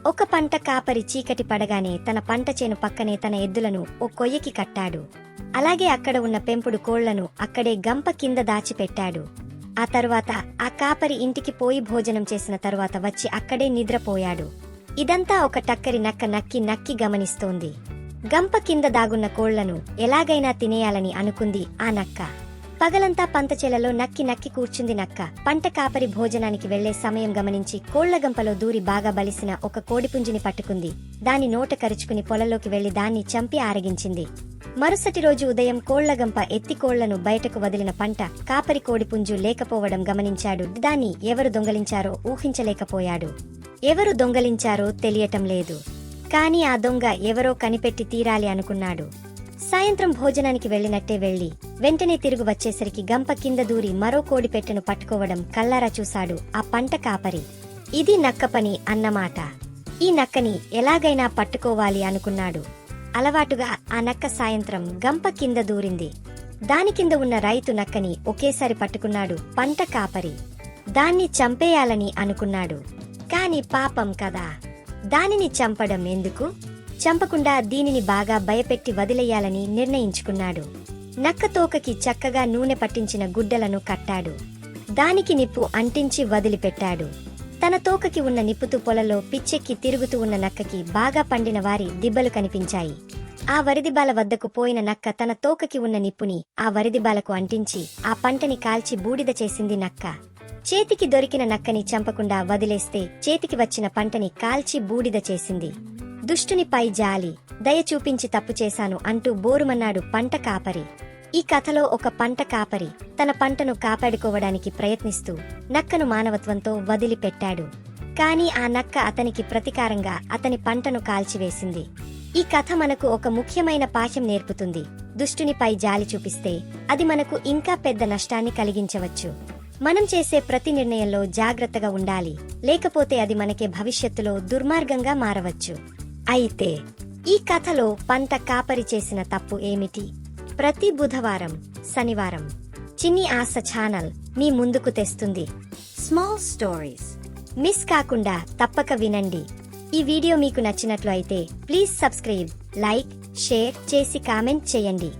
ఒక పంట కాపరి చీకటి పడగానే తన పంట చేను పక్కనే తన ఎద్దులను ఓ కొయ్యకి కట్టాడు. అలాగే అక్కడ ఉన్న పెంపుడు కోళ్లను అక్కడే గంప కింద దాచిపెట్టాడు. ఆ తరువాత ఆ కాపరి ఇంటికి పోయి భోజనం చేసిన తరువాత వచ్చి అక్కడే నిద్రపోయాడు. ఇదంతా ఒక టక్కరి నక్క నక్కి గమనిస్తోంది. గంప కింద దాగున్న కోళ్లను ఎలాగైనా తినేయాలని అనుకుంది ఆ నక్క. పగలంతా పంతచేలలో నక్కి కూర్చుంది నక్క. పంట కాపరి భోజనానికి వెళ్లే సమయం గమనించి కోళ్ల గంపలో దూరి బాగా బలిసిన ఒక కోడిపుంజిని పట్టుకుంది. దాని నోట కరుచుకుని పొలంలోకి వెళ్లి దాన్ని చంపి ఆరగించింది. మరుసటి రోజు ఉదయం కోళ్లగంప ఎత్తి కోళ్లను బయటకు వదిలిన పంట కాపరి కోడిపుంజు లేకపోవడం గమనించాడు. దాన్ని ఎవరు దొంగలించారో ఊహించలేకపోయాడు. ఎవరు దొంగలించారో తెలియటం లేదు. కాని ఆ దొంగ ఎవరో కనిపెట్టి తీరాలి అనుకున్నాడు. సాయంత్రం భోజనానికి వెళ్లినట్టే వెళ్లి వెంటనే తిరుగు వచ్చేసరికి గంప కింద దూరి మరో కోడి పెట్టెను పట్టుకోవడం కల్లారా చూశాడు ఆ పంట కాపరి. ఇది నక్క పని అన్నమాట. ఈ నక్కని ఎలాగైనా పట్టుకోవాలి అనుకున్నాడు. అలవాటుగా ఆ నక్క సాయంత్రం గంప కింద దూరింది. దాని కింద ఉన్న రైతు నక్కని ఒకేసారి పట్టుకున్నాడు పంట కాపరి. దాన్ని చంపేయాలని అనుకున్నాడు. కాని పాపం కదా, దానిని చంపడం ఎందుకు? చంపకుండా దీనిని బాగా భయపెట్టి వదిలేయాలని నిర్ణయించుకున్నాడు. నక్క తోకకి చక్కగా నూనె పట్టించిన గుడ్డలను కట్టాడు. దానికి నిప్పు అంటించి వదిలిపెట్టాడు. తన తోకకి ఉన్న నిప్పుతూ పొలలో పిచ్చెక్కి తిరుగుతూ ఉన్న నక్కకి బాగా పండిన వారి దిబ్బలు కనిపించాయి. ఆ వరిదిబాల వద్దకు పోయిన నక్క తన తోకకి ఉన్న నిప్పుని ఆ వరిదిబాలకు అంటించి ఆ పంటని కాల్చి బూడిద చేసింది నక్క. చేతికి దొరికిన నక్కని చంపకుండా వదిలేస్తే చేతికి వచ్చిన పంటని కాల్చి బూడిద చేసింది. దుష్టునిపై జాలి, దయ చూపించి తప్పు చేశాను అంటూ బోరుమన్నాడు పంట కాపరి. ఈ కథలో ఒక పంట కాపరి తన పంటను కాపాడుకోవడానికి ప్రయత్నిస్తూ నక్కను మానవత్వంతో వదిలిపెట్టాడు. కాని ఆ నక్క అతనికి ప్రతీకారంగా అతని పంటను కాల్చివేసింది. ఈ కథ మనకు ఒక ముఖ్యమైన పాఠం నేర్పుతుంది. దుష్టునిపై జాలి చూపిస్తే అది మనకు ఇంకా పెద్ద నష్టాన్ని కలిగించవచ్చు. మనం చేసే ప్రతి నిర్ణయంలో జాగ్రత్తగా ఉండాలి, లేకపోతే అది మనకే భవిష్యత్తులో దుర్మార్గంగా మారవచ్చు. అయితే ఈ కథలో పంట కాపరి చేసిన తప్పు ఏమిటి? ప్రతి బుధవారం, శనివారం చిన్ని ఆశ ఛానల్ మీ ముందుకు తెస్తుంది స్మాల్ స్టోరీస్. మిస్ కాకుండా తప్పక వినండి. ఈ వీడియో మీకు నచ్చినట్లు అయితే ప్లీజ్ సబ్స్క్రైబ్, లైక్, షేర్ చేసి కామెంట్ చేయండి.